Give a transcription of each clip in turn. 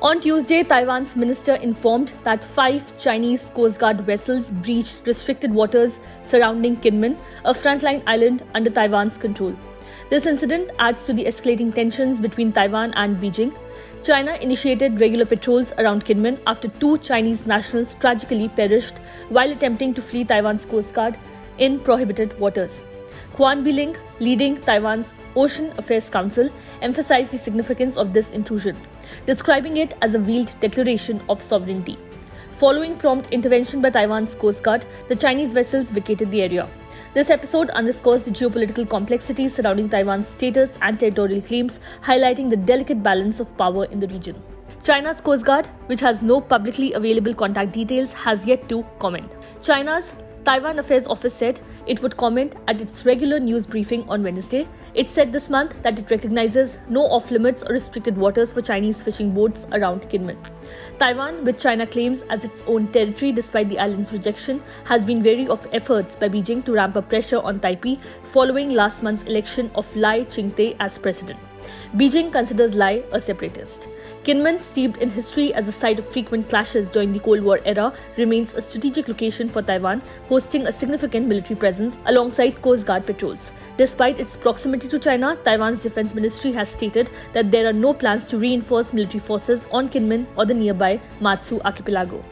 On Tuesday, Taiwan's minister informed that 5 Chinese Coast Guard vessels breached restricted waters surrounding Kinmen, a frontline island under Taiwan's control. This incident adds to the escalating tensions between Taiwan and Beijing. China initiated regular patrols around Kinmen after 2 Chinese nationals tragically perished while attempting to flee Taiwan's Coast Guard in prohibited waters. Quan Biling, leading Taiwan's Ocean Affairs Council, emphasized the significance of this intrusion, describing it as a veiled declaration of sovereignty. Following prompt intervention by Taiwan's Coast Guard, the Chinese vessels vacated the area. This episode underscores the geopolitical complexities surrounding Taiwan's status and territorial claims, highlighting the delicate balance of power in the region. China's Coast Guard, which has no publicly available contact details, has yet to comment. China's Taiwan Affairs Office said it would comment at its regular news briefing on Wednesday. It said this month that it recognizes no off-limits or restricted waters for Chinese fishing boats around Kinmen. Taiwan, which China claims as its own territory despite the island's rejection, has been wary of efforts by Beijing to ramp up pressure on Taipei following last month's election of Lai Ching-te as president. Beijing considers Lai a separatist. Kinmen, steeped in history as a site of frequent clashes during the Cold War era, remains a strategic location for Taiwan, hosting a significant military presence alongside Coast Guard patrols. Despite its proximity to China, Taiwan's defense ministry has stated that there are no plans to reinforce military forces on Kinmen or the nearby Matsu archipelago.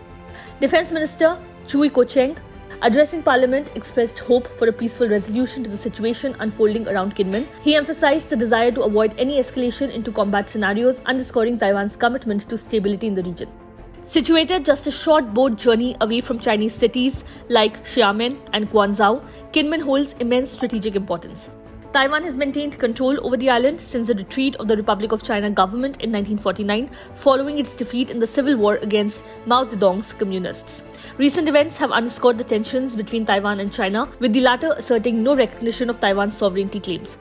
Defense Minister Chui Ko-cheng, addressing Parliament, expressed hope for a peaceful resolution to the situation unfolding around Kinmen. He emphasized the desire to avoid any escalation into combat scenarios, underscoring Taiwan's commitment to stability in the region. Situated just a short boat journey away from Chinese cities like Xiamen and Guangzhou, Kinmen holds immense strategic importance. Taiwan has maintained control over the island since the retreat of the Republic of China government in 1949, following its defeat in the civil war against Mao Zedong's communists. Recent events have underscored the tensions between Taiwan and China, with the latter asserting no recognition of Taiwan's sovereignty claims.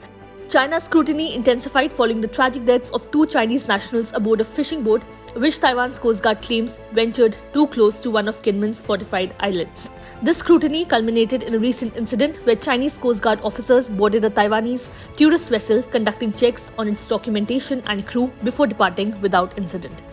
China's scrutiny intensified following the tragic deaths of 2 Chinese nationals aboard a fishing boat, which Taiwan's Coast Guard claims ventured too close to one of Kinmen's fortified islands. This scrutiny culminated in a recent incident where Chinese Coast Guard officers boarded a Taiwanese tourist vessel, conducting checks on its documentation and crew before departing without incident.